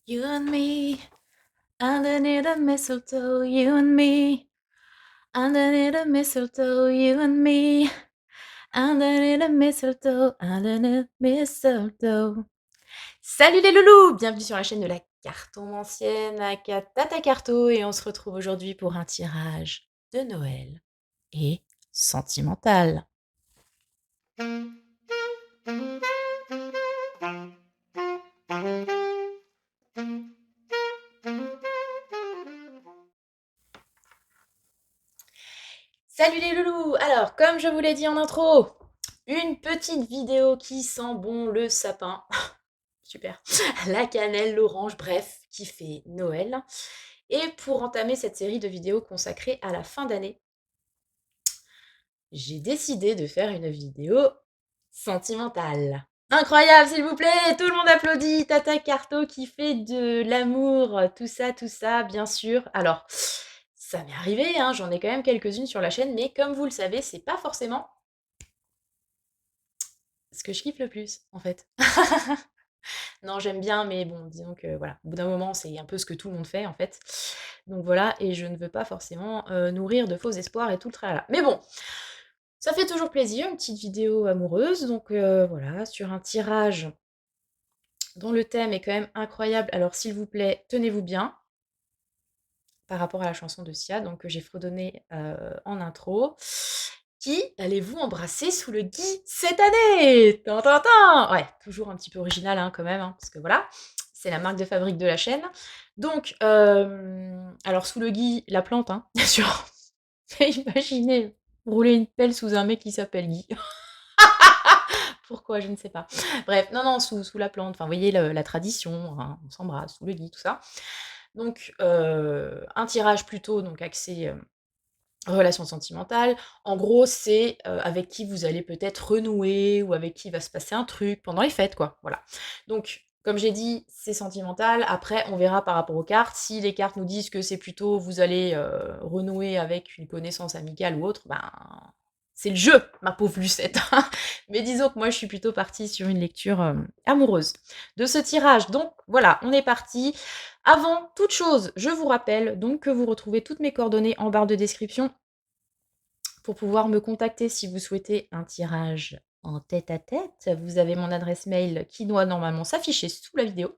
You and me, underneath the mistletoe, you and me, underneath the mistletoe, you and me, underneath the mistletoe, underneath the mistletoe. Salut les loulous, bienvenue sur la chaîne de la cartomancienne aka Tata Carto et on se retrouve aujourd'hui pour un tirage de Noël et sentimental. Salut les loulous. Alors, comme je vous l'ai dit en intro, une petite vidéo qui sent bon le sapin. Super. La cannelle, l'orange, bref, qui fait Noël. Et pour entamer cette série de vidéos consacrée à la fin d'année, j'ai décidé de faire une vidéo sentimentale. Incroyable, s'il vous plaît, tout le monde applaudit. Tata Carto qui fait de l'amour, tout ça, bien sûr. Alors, ça m'est arrivé, hein, j'en ai quand même quelques-unes sur la chaîne, mais comme vous le savez, c'est pas forcément ce que je kiffe le plus, en fait. Non, j'aime bien, mais bon, disons que voilà, au bout d'un moment, c'est un peu ce que tout le monde fait, en fait. Donc voilà, et je ne veux pas forcément nourrir de faux espoirs et tout le tralala. Mais bon, ça fait toujours plaisir, une petite vidéo amoureuse. Donc voilà, sur un tirage dont le thème est quand même incroyable. Alors s'il vous plaît, tenez-vous bien par rapport à la chanson de Sia, donc que j'ai fredonné en intro. Qui allez-vous embrasser sous le gui cette année? Tintintin. Ouais, toujours un petit peu original hein, quand même, hein, parce que voilà, c'est la marque de fabrique de la chaîne. Donc, alors sous le gui, la plante, hein, bien sûr. Imaginez rouler une pelle sous un mec qui s'appelle Guy. Pourquoi? Je ne sais pas. Bref, non, sous la plante. Enfin, vous voyez la tradition, hein, on s'embrasse sous le gui, tout ça. Donc, un tirage plutôt donc axé relation sentimentale. En gros, c'est avec qui vous allez peut-être renouer ou avec qui il va se passer un truc pendant les fêtes, quoi. Voilà. Donc, comme j'ai dit, c'est sentimental. Après, on verra par rapport aux cartes. Si les cartes nous disent que c'est plutôt vous allez renouer avec une connaissance amicale ou autre, ben c'est le jeu, ma pauvre Lucette. Mais disons que moi, je suis plutôt partie sur une lecture amoureuse de ce tirage. Donc voilà, on est parti. Avant toute chose, je vous rappelle donc que vous retrouvez toutes mes coordonnées en barre de description pour pouvoir me contacter si vous souhaitez un tirage en tête-à-tête. Vous avez mon adresse mail qui doit normalement s'afficher sous la vidéo.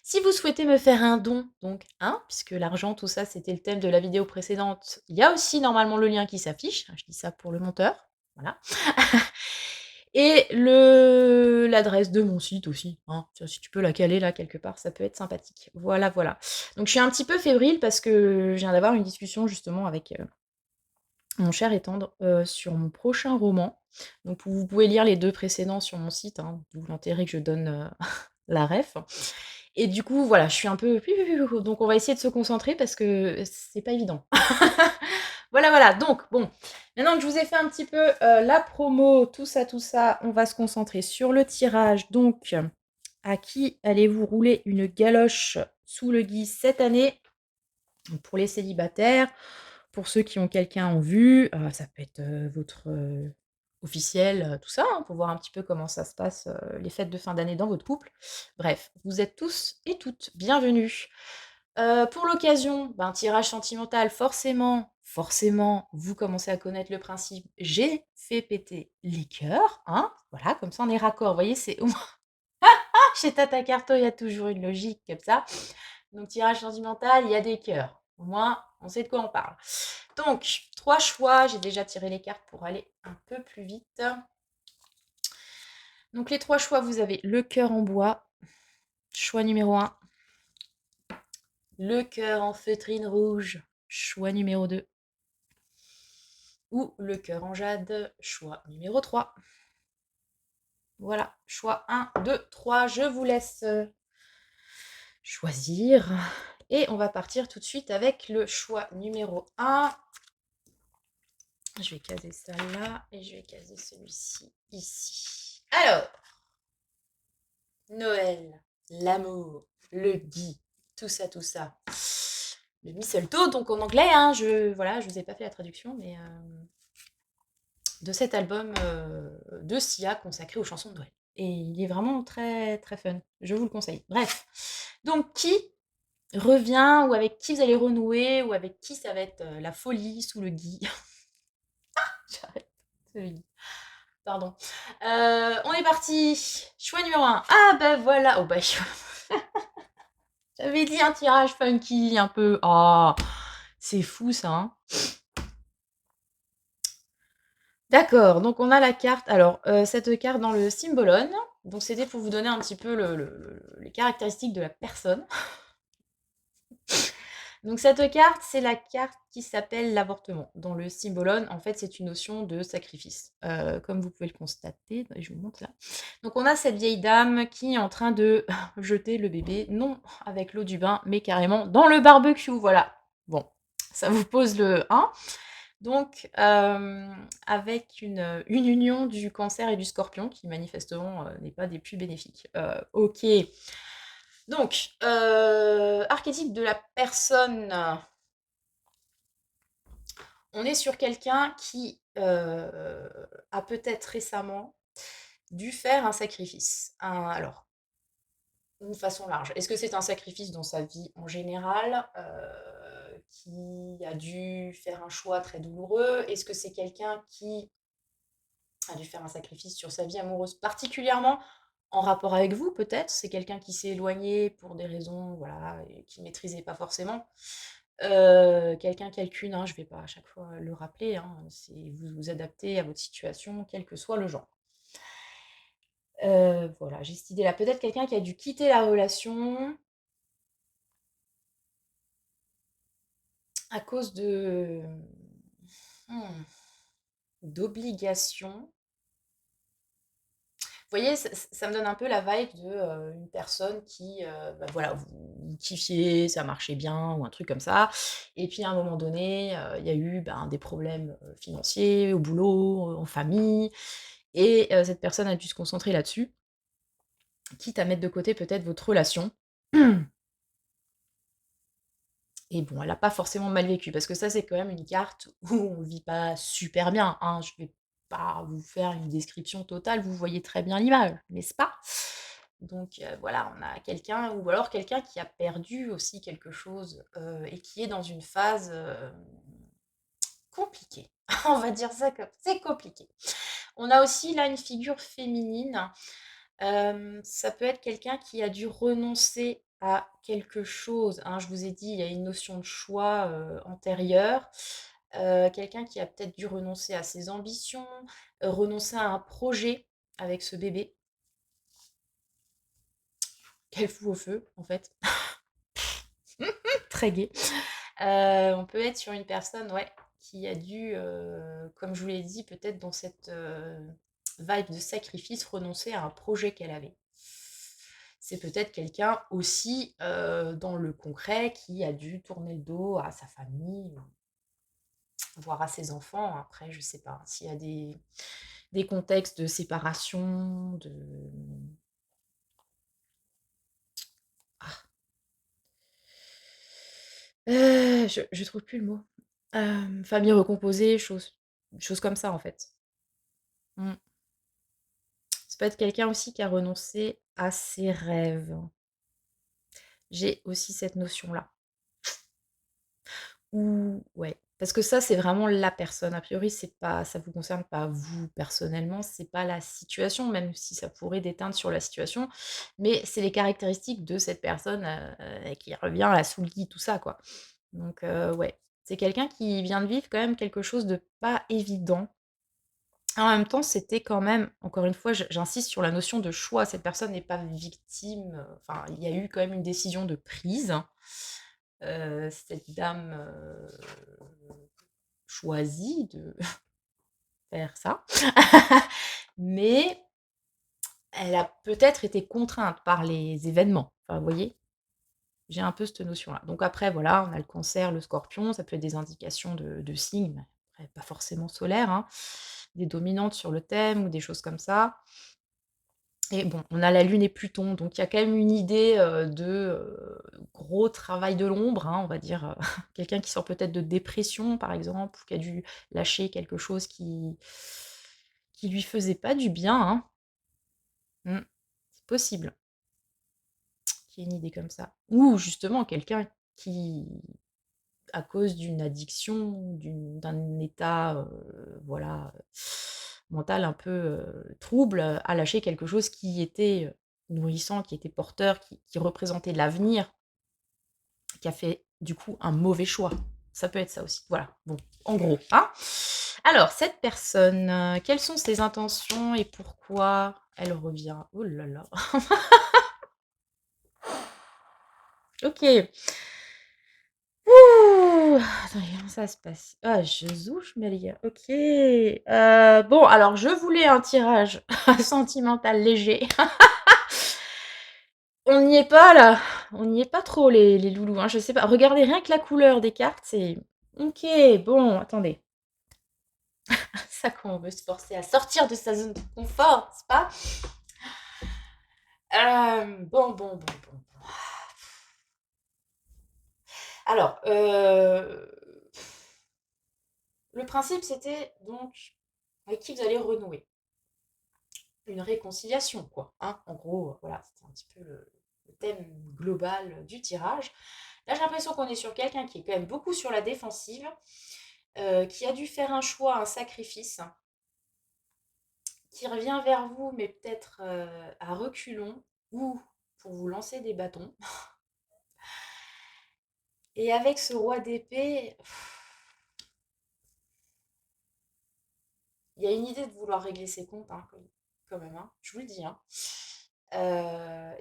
Si vous souhaitez me faire un don, donc puisque l'argent, tout ça, c'était le thème de la vidéo précédente, il y a aussi normalement le lien qui s'affiche. Je dis ça pour le monteur. Voilà. Et l'adresse de mon site aussi. Hein. Si tu peux la caler là quelque part, ça peut être sympathique. Voilà, voilà. Donc je suis un petit peu fébrile parce que je viens d'avoir une discussion justement avec mon cher et tendre sur mon prochain roman. Donc vous pouvez lire les 2 précédents sur mon site, hein, d'où l'intérêt que je donne la ref. Et du coup, voilà, je suis un peu donc on va essayer de se concentrer parce que c'est pas évident. Voilà, voilà, donc bon, maintenant que je vous ai fait un petit peu la promo, tout ça, on va se concentrer sur le tirage. Donc, à qui allez-vous rouler une galoche sous le gui cette année? Pour les célibataires, pour ceux qui ont quelqu'un en vue, ça peut être votre officiel, tout ça, hein, pour voir un petit peu comment ça se passe, les fêtes de fin d'année dans votre couple. Bref, vous êtes tous et toutes bienvenus. Pour l'occasion, ben, tirage sentimental, forcément, vous commencez à connaître le principe. J'ai fait péter les cœurs, hein, voilà, comme ça on est raccord. Vous voyez, c'est au moins chez Tata Carto, il y a toujours une logique comme ça. Donc tirage sentimental, il y a des cœurs. Au moins, on sait de quoi on parle. Donc, 3 choix. J'ai déjà tiré les cartes pour aller un peu plus vite. Donc les 3 choix, vous avez le cœur en bois. Choix numéro 1. Le cœur en feutrine rouge. Choix numéro 2. Ou le cœur en jade. Choix numéro 3. Voilà, choix 1, 2, 3. Je vous laisse choisir. Et on va partir tout de suite avec le choix numéro 1. Je vais caser ça là et je vais caser celui-ci ici. Alors, Noël, l'amour, le gui, tout ça. Le mistletoe, donc en anglais, hein, je vous ai pas fait la traduction, mais de cet album de Sia consacré aux chansons de Noël. Et il est vraiment très très fun, je vous le conseille. Bref, Donc qui revient ou avec qui vous allez renouer ou avec qui ça va être, la folie sous le gui? J'arrête, sous le gui. Pardon. On est parti. Choix numéro 1. Ah bah voilà. Oh bah j'avais dit un tirage funky un peu. Oh, c'est fou ça, hein. D'accord, donc on a la carte. Alors, cette carte dans le Symbolone, donc c'était pour vous donner un petit peu les caractéristiques de la personne. Donc cette carte, c'est la carte qui s'appelle l'avortement. Dans le Symbolone, en fait, c'est une notion de sacrifice. Comme vous pouvez le constater, je vous montre là. Donc on a cette vieille dame qui est en train de jeter le bébé, non avec l'eau du bain, mais carrément dans le barbecue, voilà. Bon, ça vous pose le 1. Donc, avec une union du Cancer et du Scorpion qui manifestement, n'est pas des plus bénéfiques. OK. Donc, archétype de la personne, on est sur quelqu'un qui, a peut-être récemment dû faire un sacrifice. Alors, d'une façon large. Est-ce que c'est un sacrifice dans sa vie en général, qui a dû faire un choix très douloureux? Est-ce que c'est quelqu'un qui a dû faire un sacrifice sur sa vie amoureuse, particulièrement en rapport avec vous, peut-être? C'est quelqu'un qui s'est éloigné pour des raisons, voilà, et qu'il maîtrisait pas forcément. Quelqu'un, quelqu'une, hein, je vais pas à chaque fois le rappeler, hein, c'est vous vous adaptez à votre situation, quel que soit le genre. Voilà, j'ai cette idée-là. Peut-être quelqu'un qui a dû quitter la relation à cause de, mmh, d'obligations. Vous voyez, ça me donne un peu la vibe de, une personne qui, bah, voilà, vous kiffiez, ça marchait bien ou un truc comme ça et puis à un moment donné, il y a eu, ben, des problèmes, financiers, au boulot, en famille et cette personne a dû se concentrer là-dessus, quitte à mettre de côté peut-être votre relation. Et bon, elle a pas forcément mal vécu, parce que ça, c'est quand même une carte où on vit pas super bien, hein. Je vais pas vous faire une description totale, vous voyez très bien l'image, n'est-ce pas? Donc voilà, on a quelqu'un ou alors quelqu'un qui a perdu aussi quelque chose, et qui est dans une phase, compliquée. On va dire ça comme c'est compliqué. On a aussi là une figure féminine. Ça peut être quelqu'un qui a dû renoncer à quelque chose, hein. Je vous ai dit, il y a une notion de choix, antérieure. Quelqu'un qui a peut-être dû renoncer à ses ambitions, renoncer à un projet avec ce bébé. Quel fou au feu, en fait. Très gai. On peut être sur une personne, ouais, qui a dû, comme je vous l'ai dit, peut-être dans cette, vibe de sacrifice, renoncer à un projet qu'elle avait. C'est peut-être quelqu'un aussi, dans le concret, qui a dû tourner le dos à sa famille, voire à ses enfants. Après, je sais pas s'il y a des contextes de séparation, de ah, je trouve plus le mot. Famille recomposée, choses comme ça, en fait. Mmh. Ça peut être quelqu'un aussi qui a renoncé à ses rêves. J'ai aussi cette notion-là. Ou ouais, parce que ça, c'est vraiment la personne. A priori, c'est pas ça vous concerne pas vous personnellement, c'est pas la situation, même si ça pourrait déteindre sur la situation, mais c'est les caractéristiques de cette personne, qui revient à la sous le lit, tout ça, quoi. Donc ouais, c'est quelqu'un qui vient de vivre quand même quelque chose de pas évident. En même temps, c'était quand même, encore une fois, j'insiste sur la notion de choix. Cette personne n'est pas victime, enfin, il y a eu quand même une décision de prise. Cette dame, choisit de faire ça. Mais elle a peut-être été contrainte par les événements. Enfin, vous voyez? J'ai un peu cette notion-là. Donc après, voilà, on a le Cancer, le Scorpion, ça peut être des indications de signes, mais après pas forcément solaires, hein. Des dominantes sur le thème ou des choses comme ça. Et bon, on a la Lune et Pluton, donc il y a quand même une idée, de, gros travail de l'ombre, hein, on va dire, quelqu'un qui sort peut-être de dépression, par exemple, ou qui a dû lâcher quelque chose qui lui faisait pas du bien, hein. Mmh, c'est possible. qui ait une idée comme ça? Ou justement quelqu'un qui, à cause d'une addiction, d'un état, voilà, mental un peu, trouble, a lâché quelque chose qui était, nourrissant, qui était porteur, qui représentait l'avenir, qui a fait du coup un mauvais choix. Ça peut être ça aussi. Voilà, bon, en gros, hein. Alors cette personne, quelles sont ses intentions et pourquoi elle revient? Oh là là. OK. Ouh! Attendez, comment ça se passe? Ah, Jesus Maria. OK. Bon, alors je voulais un tirage sentimental léger. On n'y est pas là, on n'y est pas trop les loulous, hein, je sais pas. Regardez rien que la couleur des cartes, c'est OK, bon, attendez. Ça quand on veut se forcer à sortir de sa zone de confort, n'est-ce pas? Bon. Alors, le principe, c'était donc avec qui vous allez renouer. Une réconciliation, quoi, hein. En gros, voilà, c'était un petit peu le thème global du tirage. Là, j'ai l'impression qu'on est sur quelqu'un qui est quand même beaucoup sur la défensive, qui a dû faire un choix, un sacrifice, qui revient vers vous, mais peut-être à reculons, ou pour vous lancer des bâtons. Et avec ce roi d'épée, il y a une idée de vouloir régler ses comptes, hein, quand même, hein, je vous le dis. Hein.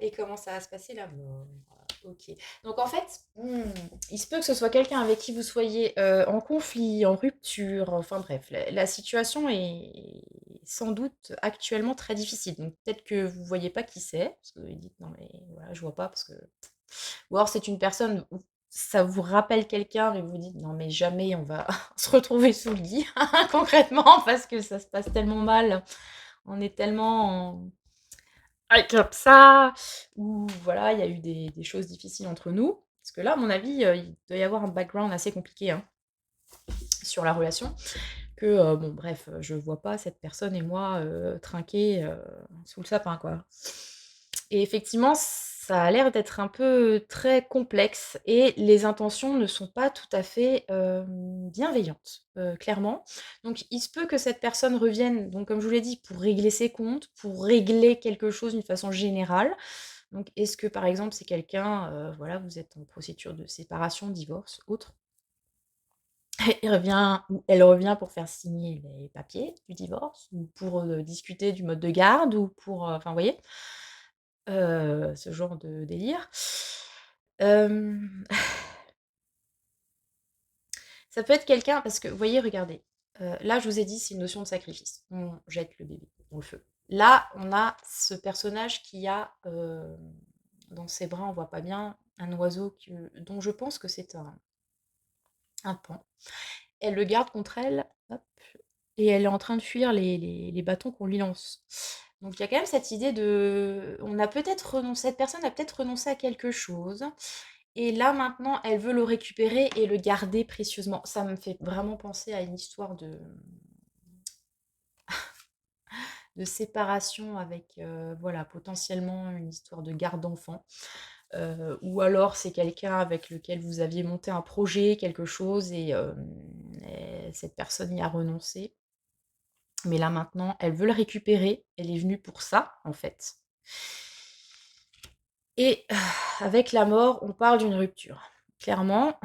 Et comment ça va se passer là? Ok. Donc en fait, il se peut que ce soit quelqu'un avec qui vous soyez en conflit, en rupture, enfin bref, la situation est sans doute actuellement très difficile. Donc peut-être que vous ne voyez pas qui c'est, parce que vous dites non mais voilà, je vois pas, parce que. Ou alors c'est une personne où ça vous rappelle quelqu'un, mais vous vous dites non mais jamais on va se retrouver sous le lit, concrètement, parce que ça se passe tellement mal. On est tellement comme ça, ou voilà, il y a eu des choses difficiles entre nous. Parce que là, à mon avis, il doit y avoir un background assez compliqué hein, sur la relation. Que, bon, bref, je vois pas cette personne et moi trinquer sous le sapin, quoi. Et effectivement, ça a l'air d'être un peu très complexe et les intentions ne sont pas tout à fait bienveillantes, clairement. Donc, il se peut que cette personne revienne, donc comme je vous l'ai dit, pour régler ses comptes, pour régler quelque chose d'une façon générale. Donc, est-ce que par exemple, c'est quelqu'un, voilà, vous êtes en procédure de séparation, divorce, autre, il revient ou elle revient pour faire signer les papiers du divorce ou pour, discuter du mode de garde ou pour, enfin, vous voyez? Ce genre de délire. Hem, Ça peut être quelqu'un parce que vous voyez, regardez, là, je vous ai dit, c'est une notion de sacrifice. On jette le bébé dans le feu. Là, on a ce personnage qui a, dans ses bras, on voit pas bien, un oiseau dont je pense que c'est un paon. Elle le garde contre elle, hop, et elle est en train de fuir les bâtons qu'on lui lance. Donc il y a quand même cette idée de on a peut-être renoncé cette personne a peut-être renoncé à quelque chose et là maintenant elle veut le récupérer et le garder précieusement. Ça me fait vraiment penser à une histoire de séparation avec, voilà, potentiellement une histoire de garde d'enfant. Ou alors c'est quelqu'un avec lequel vous aviez monté un projet, quelque chose et cette personne y a renoncé. Mais là maintenant, elle veut le récupérer, elle est venue pour ça, en fait. Et avec la mort, on parle d'une rupture. Clairement,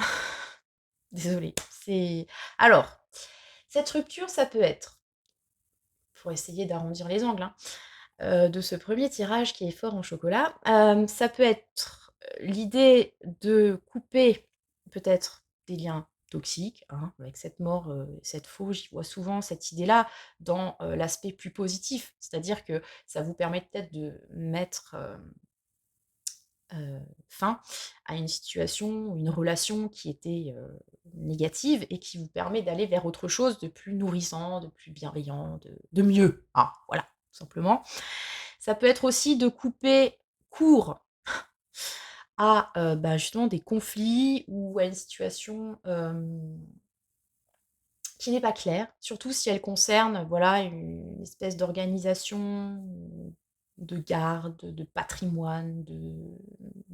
désolée, c'est alors, cette rupture, ça peut être, pour essayer d'arrondir les angles, hein, de ce premier tirage qui est fort en chocolat, ça peut être, l'idée de couper peut-être des liens toxiques, hein, avec cette mort, cette faux, j'y vois souvent cette idée-là dans, l'aspect plus positif. C'est-à-dire que ça vous permet peut-être de mettre, fin à une situation ou une relation qui était, négative et qui vous permet d'aller vers autre chose de plus nourrissant, de plus bienveillant, de mieux. Ah, voilà, tout simplement. Ça peut être aussi de couper court à, bah, justement des conflits ou à une situation, qui n'est pas claire, surtout si elle concerne, voilà, une espèce d'organisation, de garde, de patrimoine,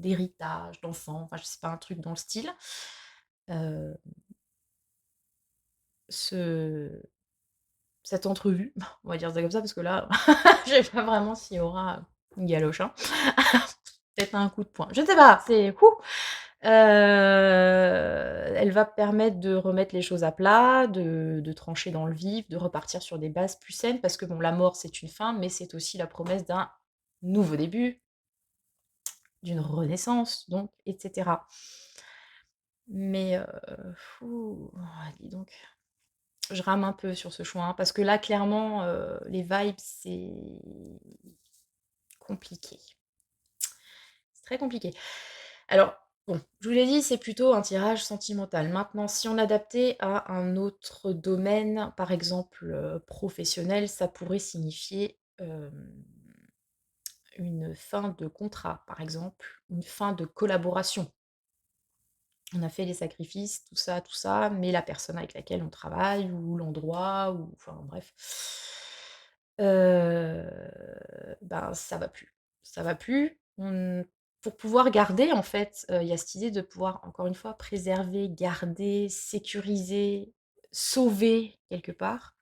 d'héritage, d'enfant, enfin je sais pas, un truc dans le style. Heu, ce cette entrevue, on va dire ça comme ça, parce que là, je sais pas vraiment s'il y aura une galoche, hein. Peut-être un coup de poing, je ne sais pas, c'est elle va permettre de remettre les choses à plat, de trancher dans le vif, de repartir sur des bases plus saines parce que bon, la mort, c'est une fin, mais c'est aussi la promesse d'un nouveau début, d'une renaissance donc et cetera. Mais dis donc, je rame un peu sur ce choix, hein, parce que là, clairement, les vibes, c'est compliqué. C'est très compliqué. Alors, bon, je vous l'ai dit, c'est plutôt un tirage sentimental. Maintenant, si on adaptait à un autre domaine, par exemple, professionnel, ça pourrait signifier, une fin de contrat, par exemple, une fin de collaboration. On a fait les sacrifices, tout ça, mais la personne avec laquelle on travaille ou l'endroit ou enfin bref, ben, ça va plus. Ça va plus. Pour pouvoir garder en fait, il y a cette idée de pouvoir encore une fois préserver, garder, sécuriser, sauver quelque part.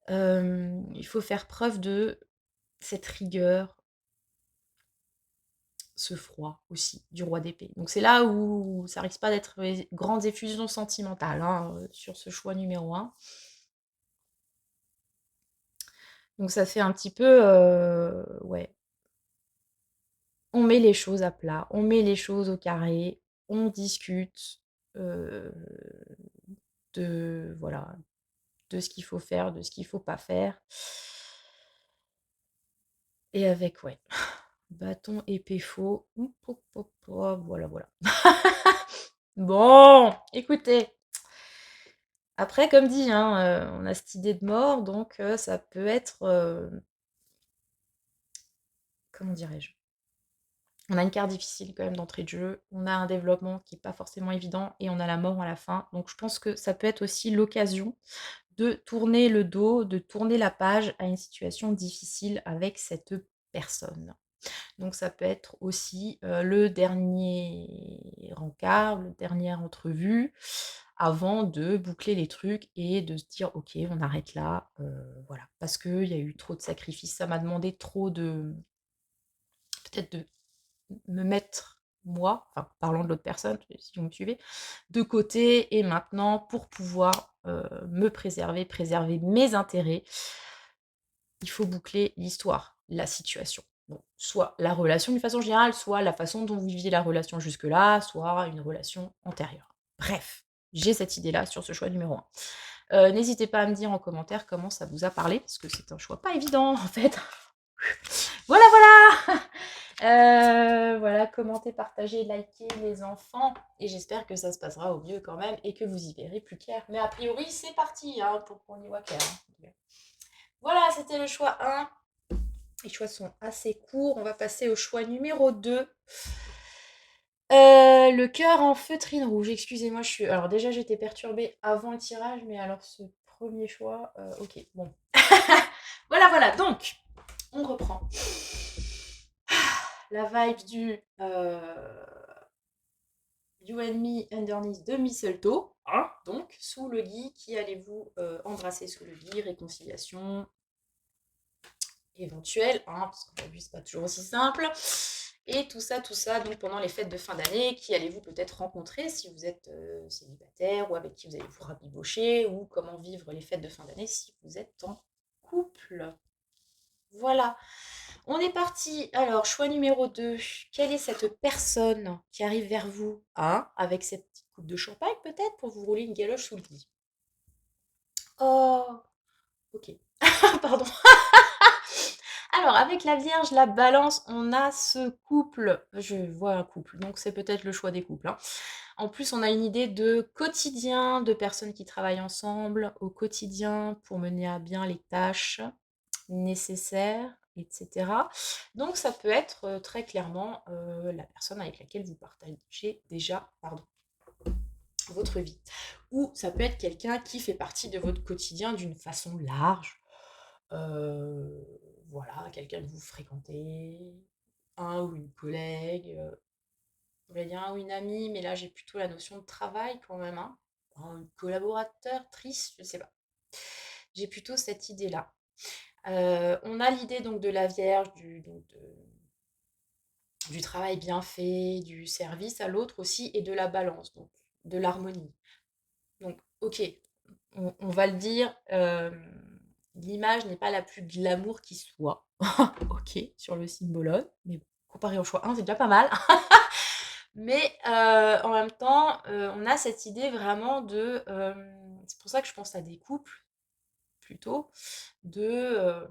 Il faut faire preuve de cette rigueur, ce froid aussi du roi d'épée. Donc c'est là où ça risque pas d'être les grandes effusions sentimentales, hein, sur ce choix numéro un. Donc ça fait un petit peu, ouais, on met les choses à plat, on met les choses au carré, on discute, heu, de voilà, de ce qu'il faut faire, de ce qu'il faut pas faire et avec ouais, bâton, épée, faux, voilà, voilà. Bon, écoutez, après comme dit, hein, on a cette idée de mort donc ça peut être, comment dirais-je? On a une carte difficile quand même d'entrée de jeu, on a un développement qui est pas forcément évident et on a la mort à la fin. Donc je pense que ça peut être aussi l'occasion de tourner le dos, de tourner la page à une situation difficile avec cette personne. Donc ça peut être aussi, le dernier rencard, le dernière entrevue, avant de boucler les trucs et de se dire: «OK, on arrête là, voilà, parce qu'il y a eu trop de sacrifices, ça m'a demandé trop de peut-être de me mettre moi, enfin parlant de l'autre personne, si vous me suivez, de côté et maintenant pour pouvoir, me préserver, préserver mes intérêts, il faut boucler l'histoire, la situation. Bon, soit la relation d'une façon générale, soit la façon dont vous viviez la relation jusque-là, soit une relation antérieure. Bref, j'ai cette idée-là sur ce choix numéro un. N'hésitez pas à me dire en commentaire comment ça vous a parlé, parce que c'est un choix pas évident en fait. Voilà, voilà! Voilà, commentez, partagez, likez les enfants et j'espère que ça se passera au mieux quand même et que vous y verrez plus clair. Mais a priori, c'est parti, hein, pour qu'on y voit clair, hein. Voilà, c'était le choix 1. Les choix sont assez courts. On va passer au choix numéro 2. Le cœur en feutrine rouge. Excusez-moi, je suis. Alors, déjà, j'étais perturbée avant le tirage, mais alors, ce premier choix. Ok, bon. Voilà, voilà. Donc, on reprend. La vibe du You and Me Underneath de Mistletoe. Hein, donc, sous le lit, qui allez-vous embrasser sous le lit? Réconciliation éventuelle, hein, parce qu'aujourd'hui, c'est pas toujours aussi simple. Et tout ça, donc pendant les fêtes de fin d'année, qui allez-vous peut-être rencontrer si vous êtes célibataire ou avec qui vous allez vous rabibocher ou comment vivre les fêtes de fin d'année si vous êtes en couple. Voilà, on est parti. Alors, choix numéro 2. Quelle est cette personne qui arrive vers vous, hein, avec cette petite coupe de champagne peut-être pour vous rouler une galoche sous le lit? Oh, ok. Pardon. Alors, avec la Vierge, la Balance, on a ce couple. Je vois un couple, donc c'est peut-être le choix des couples, hein. En plus, on a une idée de quotidien, de personnes qui travaillent ensemble au quotidien pour mener à bien les tâches nécessaires, etc. Donc, ça peut être très clairement la personne avec laquelle vous partagez déjà, pardon, votre vie. Ou ça peut être quelqu'un qui fait partie de votre quotidien d'une façon large. Voilà, quelqu'un que vous fréquentez, un ou une collègue, on va dire un ou une amie, mais là j'ai plutôt la notion de travail quand même, hein. Un collaborateur, triste, je sais pas. J'ai plutôt cette idée-là. On a l'idée donc de la Vierge, du travail bien fait, du service à l'autre aussi, et de la balance, donc de l'harmonie. Donc, ok, on va le dire, l'image n'est pas la plus glamour qui soit. Ok, sur le symbolone, mais bon, comparé au choix 1, c'est déjà pas mal. Mais en même temps, on a cette idée vraiment de... c'est pour ça que je pense à des couples, plutôt, de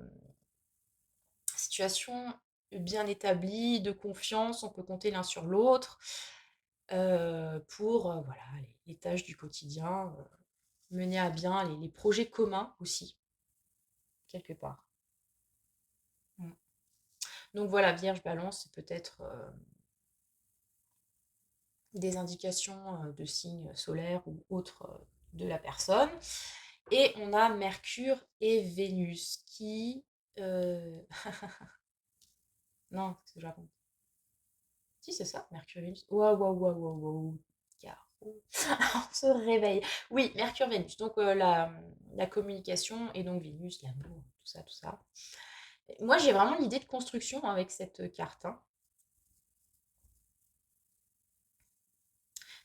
situation bien établie, de confiance, on peut compter l'un sur l'autre, pour voilà, les tâches du quotidien, mener à bien les projets communs aussi, quelque part. Mm. Donc voilà, Vierge Balance, c'est peut-être des indications de signes solaires ou autres de la personne. Et on a Mercure et Vénus qui... non, c'est ce que je raconte. Si, c'est ça, Mercure et Vénus. Waouh, waouh, waouh, waouh, waouh. Caro. On se réveille. Oui, Mercure, Vénus. Donc la communication et donc Vénus, l'amour, tout ça, tout ça. Moi, j'ai vraiment l'idée de construction avec cette carte, hein.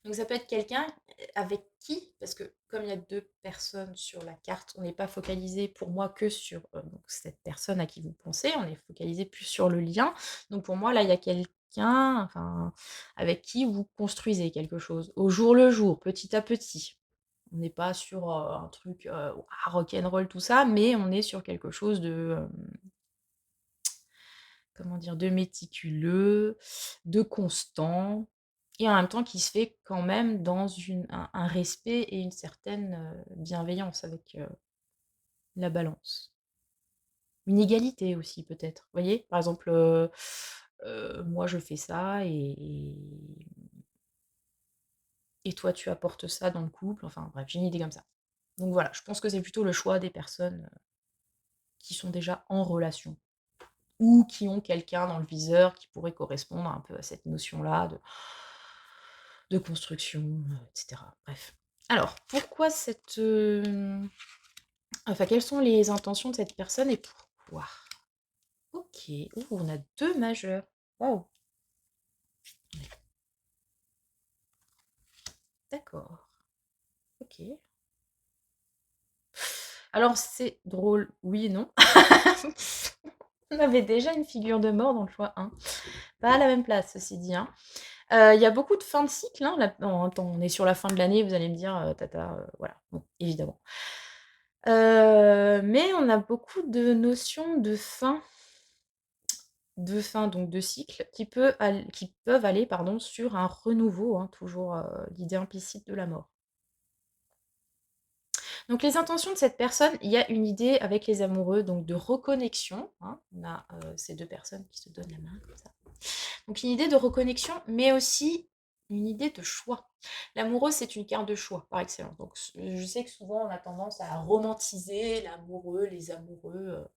Donc ça peut être quelqu'un avec qui, parce que comme il y a deux personnes sur la carte, on n'est pas focalisé pour moi que sur donc cette personne à qui vous pensez, on est focalisé plus sur le lien. Donc pour moi, là, il y a quelqu'un, enfin, avec qui vous construisez quelque chose, au jour le jour, petit à petit. On n'est pas sur un truc rock'n'roll, tout ça, mais on est sur quelque chose de, comment dire, de méticuleux, de constant, et en même temps qui se fait quand même dans un respect et une certaine bienveillance avec la balance. Une égalité aussi peut-être. Vous voyez, par exemple, moi je fais ça et toi tu apportes ça dans le couple. Enfin bref, j'ai une idée comme ça. Donc voilà, je pense que c'est plutôt le choix des personnes qui sont déjà en relation ou qui ont quelqu'un dans le viseur qui pourrait correspondre un peu à cette notion-là de construction, etc. Bref. Alors, pourquoi cette... enfin, quelles sont les intentions de cette personne et pourquoi? Ok. Ouh, on a deux majeurs. Waouh. D'accord. Ok. Alors, c'est drôle, oui et non. On avait déjà une figure de mort dans le choix 1. Pas à la même place, ceci dit, hein. Il y a beaucoup de fins de cycle, hein, là, attends, on est sur la fin de l'année, vous allez me dire, tata, voilà, bon, évidemment. Mais on a beaucoup de notions de fin, donc de cycle, qui peuvent aller, pardon, sur un renouveau, hein, toujours l'idée implicite de la mort. Donc les intentions de cette personne, il y a une idée avec les amoureux, donc de reconnexion, hein. On a ces deux personnes qui se donnent la main, comme ça. Donc une idée de reconnexion, mais aussi une idée de choix. L'amoureux, c'est une carte de choix, par excellence. Donc je sais que souvent on a tendance à romantiser l'amoureux, les amoureux.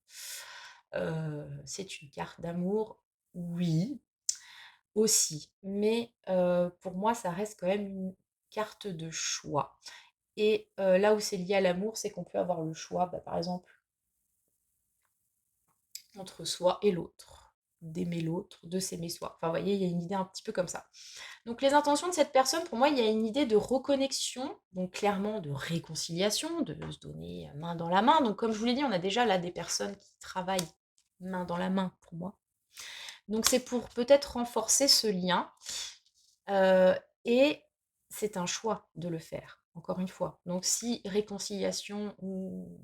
C'est une carte d'amour, oui, aussi. Mais pour moi, ça reste quand même une carte de choix. Et là où c'est lié à l'amour, c'est qu'on peut avoir le choix, bah, par exemple, entre soi et l'autre, d'aimer l'autre, de s'aimer soi. Enfin, vous voyez, il y a une idée un petit peu comme ça. Donc les intentions de cette personne, pour moi, il y a une idée de reconnexion, donc clairement de réconciliation, de se donner main dans la main. Donc comme je vous l'ai dit, on a déjà là des personnes qui travaillent main dans la main pour moi. Donc c'est pour peut-être renforcer ce lien. Et c'est un choix de le faire, encore une fois. Donc si réconciliation ou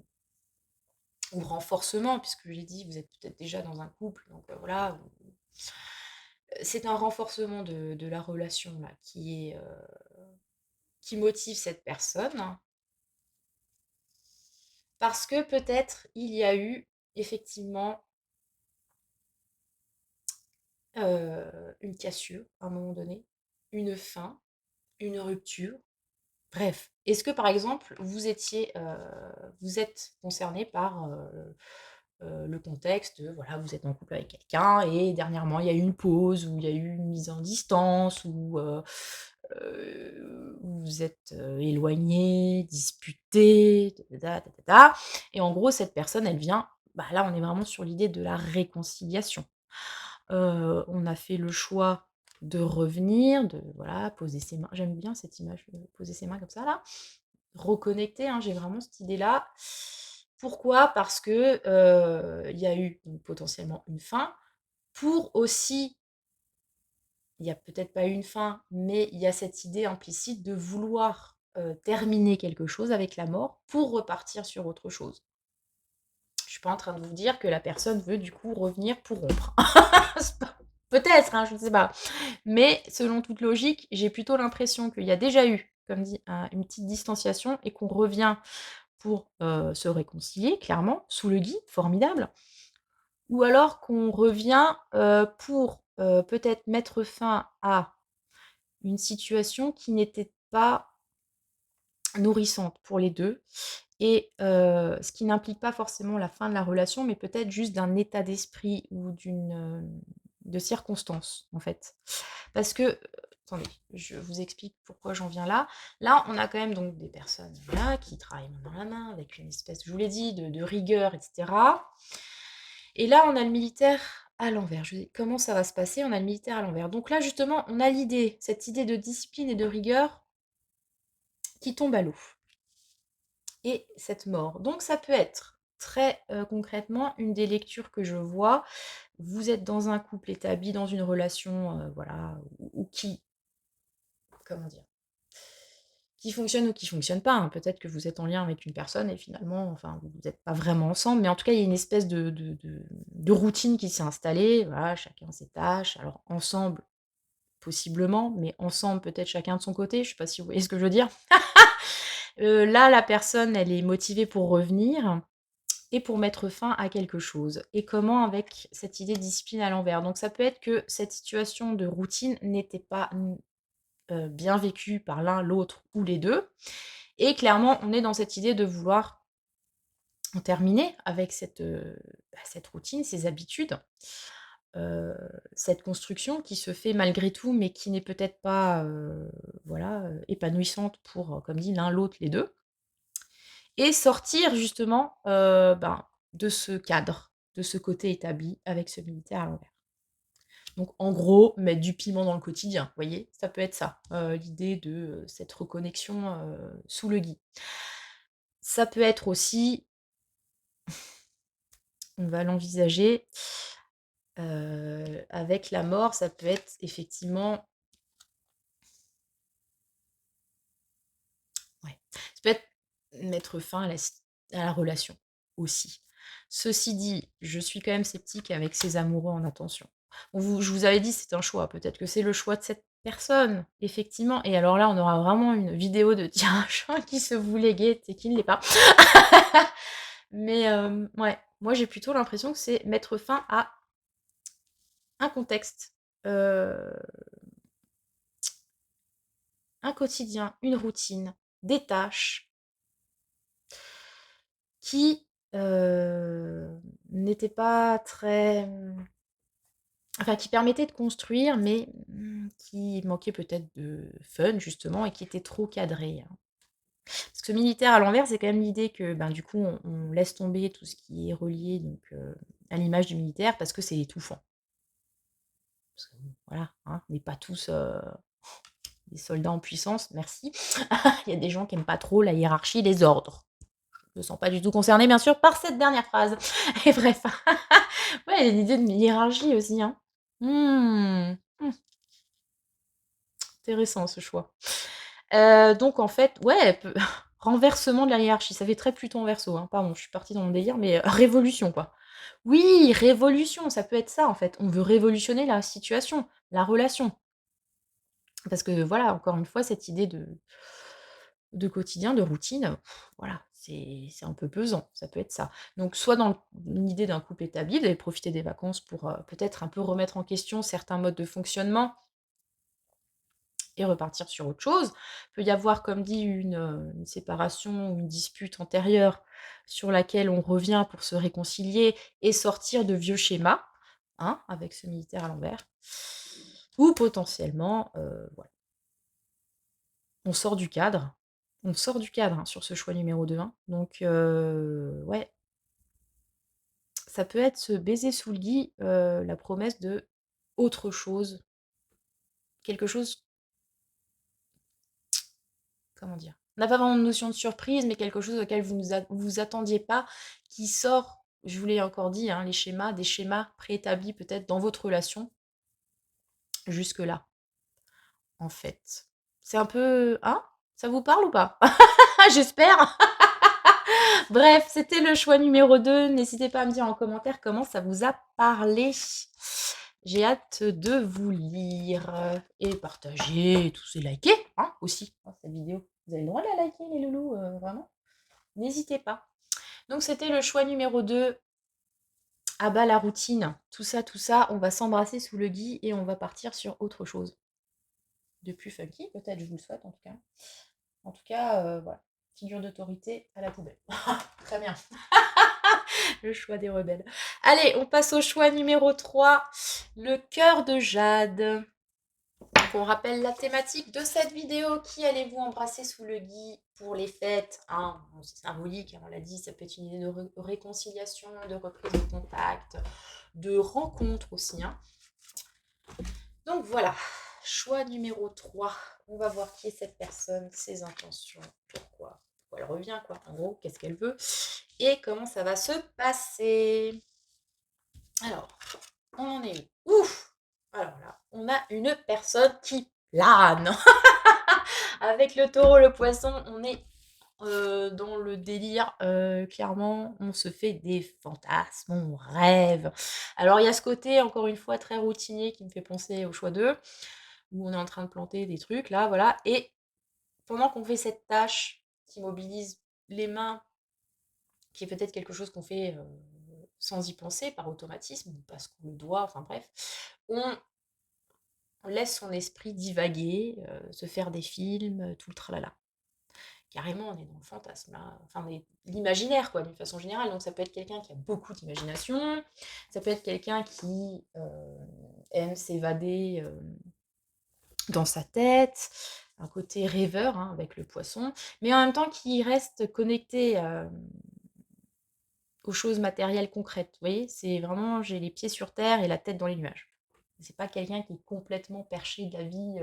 renforcement, puisque j'ai dit, vous êtes peut-être déjà dans un couple, donc voilà, c'est un renforcement de la relation là, qui motive cette personne, parce que peut-être il y a eu effectivement une cassure à un moment donné, une fin, une rupture. Bref, est-ce que par exemple vous êtes concerné par le contexte de voilà, vous êtes en couple avec quelqu'un et dernièrement, il y a eu une pause ou il y a eu une mise en distance ou vous vous êtes, éloignés, disputés, ta ta ta ta ta et en gros, cette personne, elle vient bah, là, on est vraiment sur l'idée de la réconciliation. On a fait le choix de revenir, de voilà, poser ses mains j'aime bien cette image, poser ses mains comme ça là, reconnecter, hein, j'ai vraiment cette idée-là. Pourquoi? Parce que, il y a eu donc potentiellement une fin, pour aussi il y a peut-être pas eu une fin, mais il y a cette idée implicite de vouloir, terminer quelque chose avec la mort pour repartir sur autre chose. Je suis pas en train de vous dire que la personne veut du coup revenir pour rompre. C'est pas peut-être, hein, je ne sais pas. Mais selon toute logique, j'ai plutôt l'impression qu'il y a déjà eu, comme dit, une petite distanciation et qu'on revient pour, se réconcilier clairement, sous le gui, formidable. Ou alors qu'on revient, pour, peut-être mettre fin à une situation qui n'était pas nourrissante pour les 2 et ce qui n'implique pas forcément la fin de la relation, mais peut-être juste d'un état d'esprit ou de circonstances, en fait. Parce que, attendez, je vous explique pourquoi j'en viens là. Là, on a quand même donc des personnes, voilà, qui travaillent main dans la main avec une espèce, je vous l'ai dit, de rigueur et cetera et là, on a le militaire à l'envers. Je vous dis comment ça va se passer? On a le militaire à l'envers. Donc là, justement, on a l'idée, cette idée de discipline et de rigueur qui tombe à l'eau et cette mort. Donc ça peut être très, concrètement, une des lectures que je vois. Vous êtes dans un couple établi, dans une relation, voilà, ou qui comment dire? Qui fonctionne ou qui fonctionne pas, hein. Peut-être que vous êtes en lien avec une personne et finalement, enfin, vous êtes pas vraiment ensemble, mais en tout cas, il y a une espèce de routine qui s'est installée. Voilà, chacun ses tâches. Alors ensemble, possiblement, mais ensemble, peut-être chacun de son côté. Je sais pas si vous voyez ce que je veux dire? Là, la personne, elle est motivée pour revenir et pour mettre fin à quelque chose. Et comment? Avec cette idée de discipline à l'envers. Donc ça peut être que cette situation de routine n'était pas, bien vécue par l'un, l'autre ou les 2. Et clairement, on est dans cette idée de vouloir en terminer avec cette routine, ces habitudes, heu, cette construction qui se fait malgré tout, mais qui n'est peut-être pas, voilà, épanouissante pour, comme dit, l'un, l'autre, les 2. Et sortir justement, ben, de ce cadre, de ce côté établi avec ce militaire à l'envers. Donc en gros, mettre du piment dans le quotidien, vous voyez? Ça peut être ça, l'idée de, cette reconnexion, sous le gui. Ça peut être aussi, on va l'envisager, avec la mort, ça peut être effectivement ouais, ça peut être mettre fin à la relation aussi. Ceci dit, je suis quand même sceptique avec ces amoureux en attention. Je vous avais dit, c'est un choix, peut-être que c'est le choix de cette personne, effectivement et alors là, on aura vraiment une vidéo de tirage qui se voulait gaie et qui ne l'est pas. Mais ouais, moi j'ai plutôt l'impression que c'est mettre fin à un contexte, heu, un quotidien, une routine, des tâches qui, n'étaient pas très, enfin qui permettaient de construire mais, qui manquaient peut-être de fun justement et qui étaient trop cadrés, hein. Parce que militaire à l'envers, c'est quand même l'idée que, ben, du coup, on laisse tomber tout ce qui est relié donc, à l'image du militaire parce que c'est étouffant. Parce que bon, voilà, hein, on n'est pas tous, des soldats en puissance, merci. Il y a des gens qui aiment pas trop la hiérarchie, les ordres. Je me sens pas du tout concernée, bien sûr, par cette dernière phrase. Et bref. Ouais, il y a l'idée de hiérarchie aussi, hein. Intéressant ce choix. Donc en fait, ouais, renversement de la hiérarchie, ça fait très Pluton en Verseau, hein. Pardon, je suis partie dans mon délire, mais révolution, quoi. Oui, révolution, ça peut être ça, en fait. On veut révolutionner la situation, la relation. Parce que voilà, encore une fois, cette idée de quotidien, de routine, voilà, c'est un peu pesant, ça peut être ça. Donc soit dans l'idée d'un couple établi, vous allez profiter des vacances pour, peut-être un peu remettre en question certains modes de fonctionnement et repartir sur autre chose. Il peut y avoir, comme dit, une séparation ou une dispute antérieure sur laquelle on revient pour se réconcilier et sortir de vieux schémas, hein, avec ce militaire à l'envers. Ou potentiellement, voilà, on sort du cadre. On sort du cadre, hein, sur ce choix numéro 2, hein. Donc ouais, ça peut être se baiser sous le gui, la promesse de autre chose, quelque chose, comment dire? On n'a pas vraiment de notion de surprise, mais quelque chose auquel vous attendiez pas, qui sort, je vous l'ai encore dit, hein, les schémas, des schémas préétablis peut-être dans votre relation, jusque-là, en fait. C'est un peu, hein? Ça vous parle ou pas? J'espère! Bref, c'était le choix numéro 2. N'hésitez pas à me dire en commentaire comment ça vous a parlé. J'ai hâte de vous lire et partager, tous et liker, hein, aussi, hein, cette vidéo. Vous avez le droit de la liker, les loulous, vraiment. N'hésitez pas. Donc, c'était le choix numéro 2. À bas la routine. Tout ça, on va s'embrasser sous le gui et on va partir sur autre chose. De plus funky, peut-être, je vous le souhaite en tout cas. En tout cas, voilà. Figure d'autorité à la poubelle. Très bien. Le choix des rebelles. Allez, on passe au choix numéro 3. Le cœur de Jade. Donc on rappelle la thématique de cette vidéo. Qui allez-vous embrasser sous le gui pour les fêtes, hein? C'est symbolique, hein, on l'a dit, ça peut être une idée de réconciliation, de reprise de contact, de rencontre aussi, hein. Donc voilà, choix numéro 3. On va voir qui est cette personne, ses intentions, pourquoi elle revient, quoi. En gros, qu'est-ce qu'elle veut et comment ça va se passer. Alors, on en est où? Ouf! Alors là, on a une personne qui plane. Avec le taureau, le poisson, on est dans le délire. Clairement, on se fait des fantasmes, on rêve. Alors, il y a ce côté, encore une fois, très routinier qui me fait penser au choix 2, où on est en train de planter des trucs, là, voilà. Et pendant qu'on fait cette tâche qui mobilise les mains, qui est peut-être quelque chose qu'on fait sans y penser, par automatisme, ou parce qu'on le doit, enfin bref, on laisse son esprit divaguer, se faire des films, tout le tralala. Carrément, on est dans le fantasme, là. Enfin, l'imaginaire, quoi, d'une façon générale. Donc, ça peut être quelqu'un qui a beaucoup d'imagination, ça peut être quelqu'un qui aime s'évader dans sa tête, un côté rêveur, hein, avec le poisson, mais en même temps qui reste connecté aux choses matérielles concrètes. Vous voyez, c'est vraiment, j'ai les pieds sur terre et la tête dans les nuages. C'est pas quelqu'un qui est complètement perché de la vie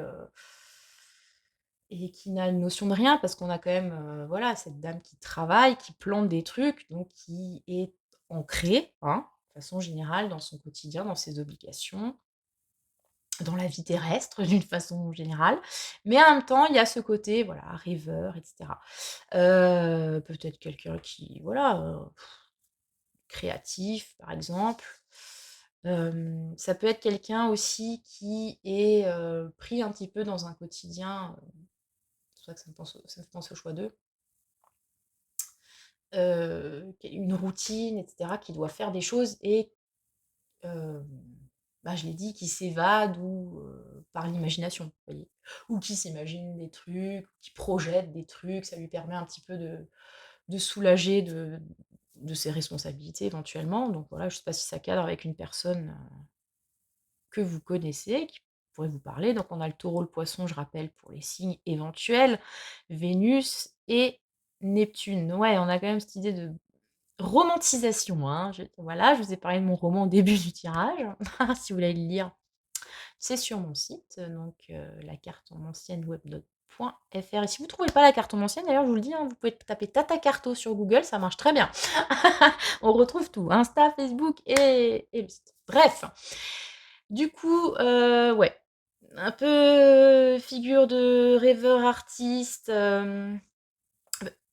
et qui n'a une notion de rien, parce qu'on a quand même, voilà, cette dame qui travaille, qui plante des trucs, donc qui est ancrée, hein, de façon générale, dans son quotidien, dans ses obligations, dans la vie terrestre, d'une façon générale. Mais en même temps, il y a ce côté, voilà, rêveur, et cetera. Peut-être quelqu'un qui, voilà, créatif, par exemple. Ça peut être quelqu'un aussi qui est, pris un petit peu dans un quotidien, c'est pour ça que ça me pense au choix 2. Une routine, et cetera, qui doit faire des choses et hem, bah, je l'ai dit, qui s'évade ou par l'imagination, vous voyez? Ou qui s'imagine des trucs, qui projette des trucs, ça lui permet un petit peu de soulager de ses responsabilités éventuellement. Donc voilà, je sais pas si ça cadre avec une personne, que vous connaissez, qui pourrait vous parler. Donc on a le taureau, le poisson, je rappelle, pour les signes éventuels, Vénus et Neptune. Ouais, on a quand même cette idée de romantisation, hein. Voilà, je vous ai parlé de mon roman au début du tirage. Si vous voulez le lire, c'est sur mon site, donc la carte en ancienne webnote.fr. Et si vous ne trouvez pas la carte en ancienne, d'ailleurs, je vous le dis, hein, vous pouvez taper Tata Carto sur Google, ça marche très bien. On retrouve tout, Insta, Facebook et le site. Bref, du coup, ouais, un peu figure de rêveur artiste,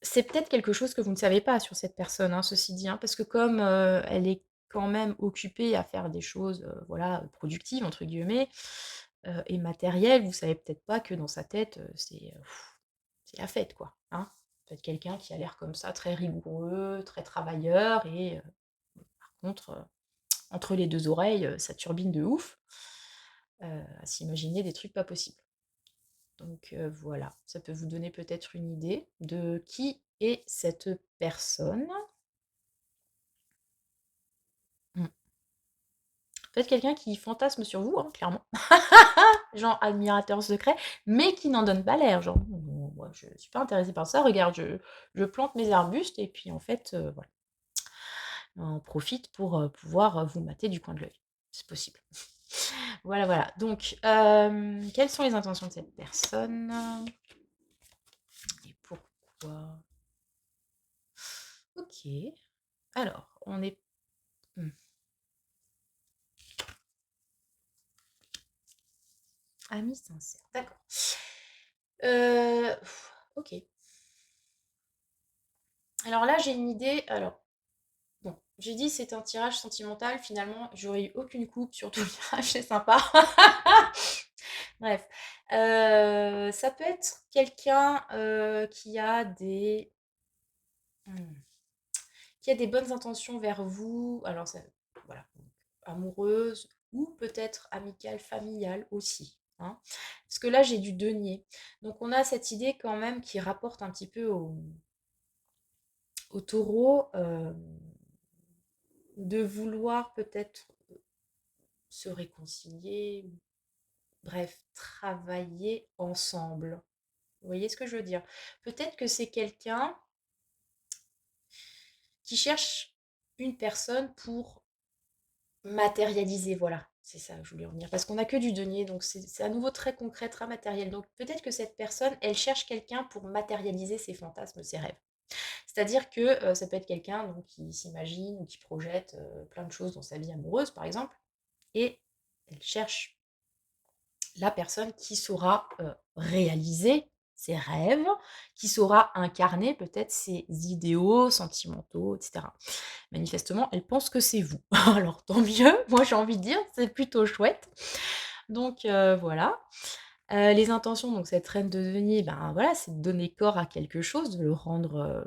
c'est peut-être quelque chose que vous ne savez pas sur cette personne, hein, ceci dit, hein, parce que comme, elle est quand même occupée à faire des choses, voilà, «productives» entre guillemets, et matérielles, vous savez peut-être pas que dans sa tête, c'est la fête, quoi, hein. Peut-être quelqu'un qui a l'air comme ça, très rigoureux, très travailleur et par contre, entre les 2 oreilles, ça turbine de ouf, à s'imaginer des trucs pas possibles. Donc voilà, ça peut vous donner peut-être une idée de qui est cette personne. Mmh. Peut-être quelqu'un qui fantasme sur vous, hein, clairement. Genre admirateur secret, mais qui n'en donne pas l'air, genre: «Bon, moi je suis pas intéressé par ça, regarde, je plante mes arbustes et puis en fait, voilà, on en profite pour, pouvoir, vous mater du coin de l'œil». C'est possible. Voilà, voilà. Donc, quelles sont les intentions de cette personne? Et pourquoi? OK. Alors, on est mmh, amis sincères, d'accord. Heu, OK. Alors là, j'ai une idée. Alors, bon, j'ai dit c'est un tirage sentimental, finalement, j'aurais eu aucune coupe sur tout le tirage, c'est sympa. Bref, ça peut être quelqu'un, mmh, qui a des bonnes intentions vers vous. Alors ça voilà, donc amoureuse ou peut-être amicale, familiale aussi, hein. Parce que là, j'ai du denier. Donc on a cette idée quand même qui rapporte un petit peu au Taureau, de vouloir peut-être se réconcilier, bref, travailler ensemble. Vous voyez ce que je veux dire? Peut-être que c'est quelqu'un qui cherche une personne pour matérialiser, voilà, c'est ça que je voulais en venir. Parce qu'on a que du denier, donc c'est à nouveau très concret, très matériel. Donc peut-être que cette personne, elle cherche quelqu'un pour matérialiser ses fantasmes, ses rêves. C'est-à-dire que ça peut être quelqu'un donc qui s'imagine ou qui projette plein de choses dans sa vie amoureuse, par exemple, et elle cherche la personne qui saura réaliser ses rêves, qui saura incarner peut-être ses idéaux sentimentaux, etc. Manifestement, elle pense que c'est vous. Alors tant mieux, moi j'ai envie de dire, c'est plutôt chouette. Donc voilà. Les intentions, donc cette reine de denier, ben voilà, c'est de donner corps à quelque chose, de le rendre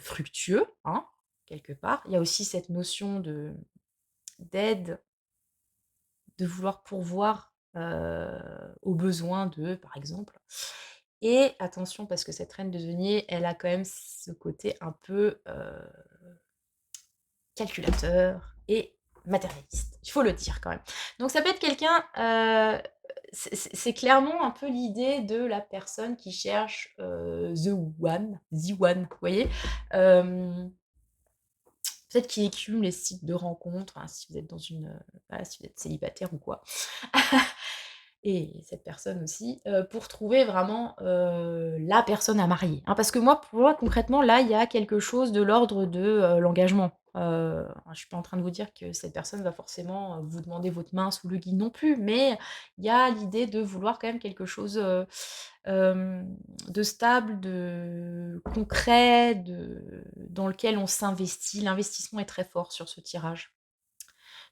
fructueux, hein, quelque part. Il y a aussi cette notion d'aide, de vouloir pourvoir aux besoins de, par exemple. Et attention, parce que cette reine de denier, elle a quand même ce côté un peu calculateur et matérialiste. Il faut le dire quand même. Donc ça peut être quelqu'un, c'est clairement un peu l'idée de la personne qui cherche the one, vous voyez. Hem, Peut-être qui écume les sites de rencontres, hein, si vous êtes dans une, voilà, si vous êtes célibataire ou quoi. Et cette personne aussi, pour trouver vraiment, la personne à marier, hein. Parce que moi, pour moi, concrètement, là, il y a quelque chose de l'ordre de, l'engagement. Je suis pas en train de vous dire que cette personne va forcément, vous demander votre main sous le gui non plus, mais il y a l'idée de vouloir quand même quelque chose, de stable, de concret, dans lequel on s'investit. L'investissement est très fort sur ce tirage.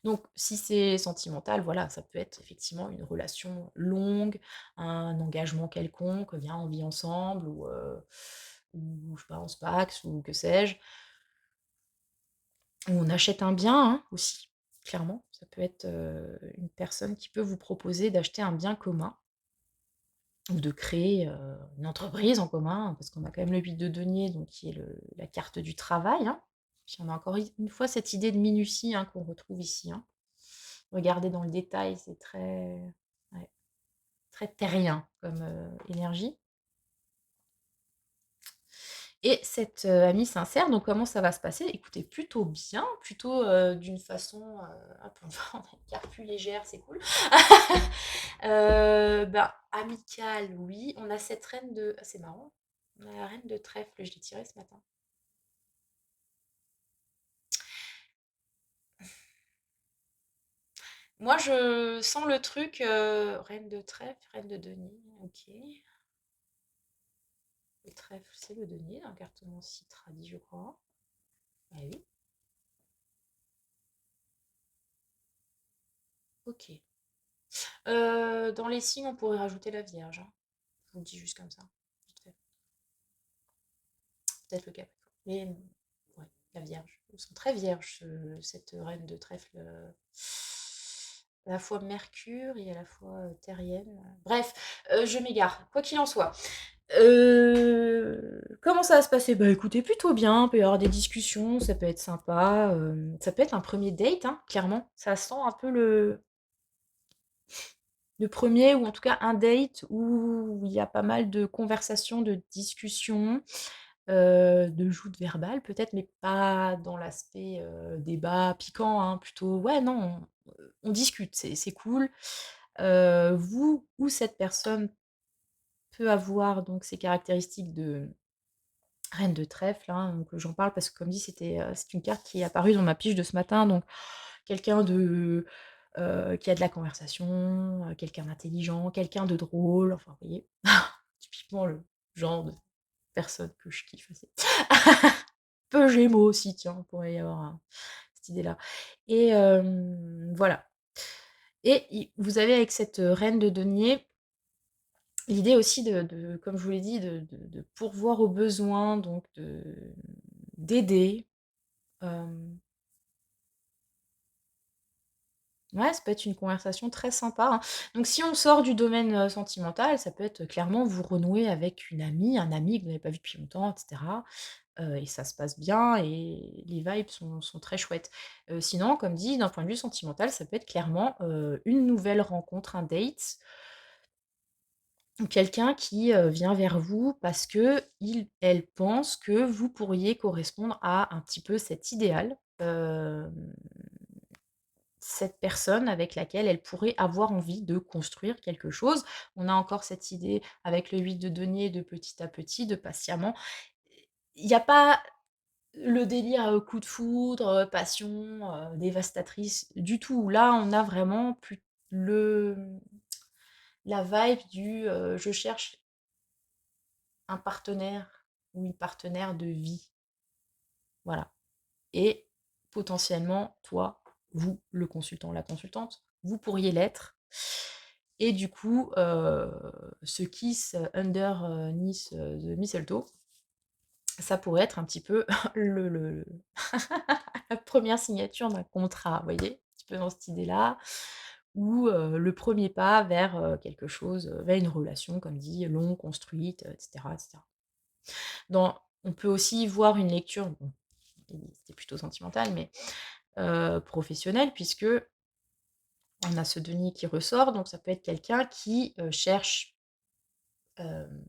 Donc, si c'est sentimental, voilà, ça peut être effectivement une relation longue, un engagement quelconque, viens, on vit ensemble, ou je sais pas, on se pacs, ou que sais-je. Ou on achète un bien, hein, aussi, clairement. Ça peut être une personne qui peut vous proposer d'acheter un bien commun ou de créer une entreprise en commun, parce qu'on a quand même le 8 de denier, donc qui est la carte du travail, hein. Puis on a encore une fois cette idée de minutie, hein, qu'on retrouve ici, hein. Regarder dans le détail, c'est très, ouais, très terrien comme, énergie. Et cette, amie sincère, donc comment ça va se passer? Écoutez, plutôt bien, plutôt, d'une façon, hop, on a une carte plus légère, c'est cool. Ben, amicale, oui, on a cette reine de ah, c'est marrant, on a la reine de trèfle, je l'ai tirée ce matin. Moi, je sens le truc, reine de trèfle, reine de denier, OK. Le trèfle, c'est le denier, un cartomancie tradit, je crois. Ah oui, OK. Dans les signes, on pourrait rajouter la Vierge, hein. Je vous le dis juste comme ça, vite fait. Peut-être le Capricorne. Mais ouais, la Vierge. Ils sont très vierges, cette reine de trèfle. à la fois Mercure et à la fois, terrienne, bref, je m'égare. Quoi qu'il en soit, comment ça va se passer? Bah, écoutez, plutôt bien, il peut y avoir des discussions, ça peut être sympa, ça peut être un premier date, hein, clairement. Ça sent un peu le 1er ou en tout cas un date où il y a pas mal de conversations, de discussions, de joutes verbales peut-être, mais pas dans l'aspect, débat piquant, hein, plutôt ouais, non, on discute, c'est cool. Vous ou cette personne peut avoir donc ces caractéristiques de reine de trèfle, hein, donc j'en parle parce que comme dit, c'est une carte qui est apparue dans ma pige de ce matin, donc quelqu'un de, qui a de la conversation, quelqu'un d'intelligent, quelqu'un de drôle, enfin, vous voyez? Typiquement le genre de personne que je kiffe assez. Peu Gémeaux aussi, tiens, on pourrait y avoir cette idée-là et voilà et i vous avez avec cette, reine de denier, l'idée aussi de comme je vous l'ai dit, de pourvoir aux besoins, donc d'aider, hem ouais, ça peut être une conversation très sympa, hein. Donc si on sort du domaine, sentimental, ça peut être, clairement vous renouer avec une amie, un ami que vous n'avez pas vu depuis longtemps et cetera, et ça se passe bien et les vibes sont très chouettes. Sinon, comme dit, d'un point de vue sentimental, ça peut être clairement, une nouvelle rencontre, un date ou quelqu'un qui, vient vers vous parce qu'elle pense que vous pourriez correspondre à un petit peu cet idéal, cette personne avec laquelle elle pourrait avoir envie de construire quelque chose. On a encore cette idée avec le 8 de denier de petit à petit, de patiemment. Il n'y a pas le délire, coup de foudre, passion, dévastatrice du tout. Là, on a vraiment plus le la vibe du, je cherche un partenaire ou une partenaire de vie. Voilà. Et potentiellement, toi, vous, le consultant, la consultante, vous pourriez l'être. Et du coup, ce kiss underneath the mistletoe, ça pourrait être un petit peu le la première signature d'un contrat, vous voyez? Un petit peu dans cette idée-là, ou le premier pas vers, quelque chose, vers une relation comme dit, longue, construite, et cetera, et cetera. On peut aussi voir une lecture, bon, c'était plutôt sentimental, mais professionnelle puisque on a ce Denis qui ressort, donc ça peut être quelqu'un qui, cherche, hem,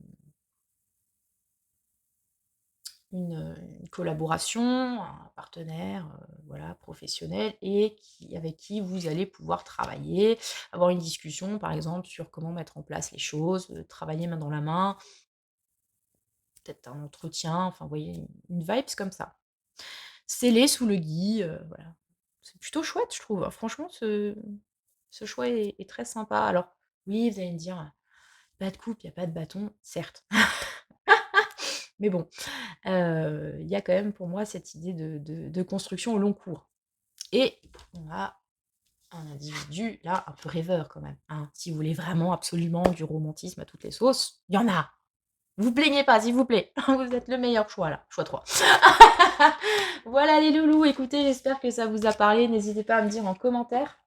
une collaboration, un partenaire, voilà, professionnel et avec qui vous allez pouvoir travailler, avoir une discussion, par exemple, sur comment mettre en place les choses, travailler main dans la main, peut-être un entretien, enfin, vous voyez, une vibes comme ça. Scellé sous le gui, voilà. C'est plutôt chouette, je trouve, hein. Franchement, ce choix est très sympa. Alors oui, vous allez me dire: «Pas de coupe, il y a pas de bâton», certes. Mais bon, il y a quand même pour moi cette idée de construction au long cours. Et on a un individu là, un peu rêveur quand même, hein. Si vous voulez vraiment absolument du romantisme à toutes les sauces, il y en a! Vous plaignez pas, s'il vous plaît. Vous êtes le meilleur choix là, choix 3. Voilà les loulous, écoutez, j'espère que ça vous a parlé. N'hésitez pas à me dire en commentaire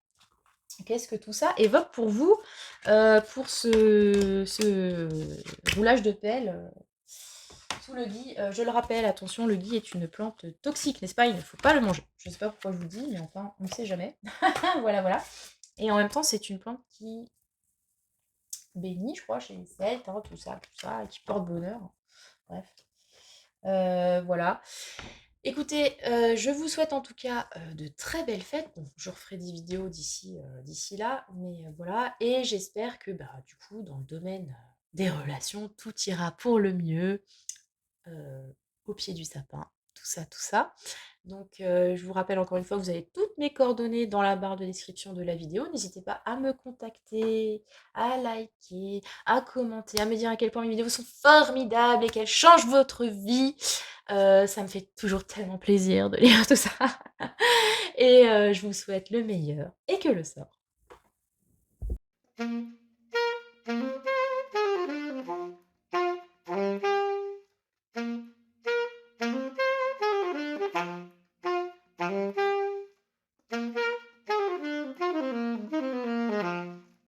qu'est-ce que tout ça évoque pour vous, pour ce roulage de pelle, sous le gui. Je le rappelle, attention, le gui est une plante toxique, n'est-ce pas? Il ne faut pas le manger. Je ne sais pas pourquoi je vous le dis, mais enfin, on ne sait jamais. Voilà, voilà. Et en même temps, c'est une plante qui bénit, je crois, chez les Celtes, hein, tout ça, et qui porte bonheur. Bref. Voilà. Écoutez, je vous souhaite en tout cas, de très belles fêtes. Bon, je referai des vidéos d'ici là, mais voilà et j'espère que, bah, du coup, dans le domaine, des relations, tout ira pour le mieux, au pied du sapin, tout ça, tout ça. Donc, je vous rappelle encore une fois, vous avez toutes mes coordonnées dans la barre de description de la vidéo. N'hésitez pas à me contacter, à liker, à commenter, à me dire à quel point mes vidéos sont formidables et qu'elles changent votre vie. Ça me fait toujours tellement plaisir de lire tout ça et je vous souhaite le meilleur et que le sort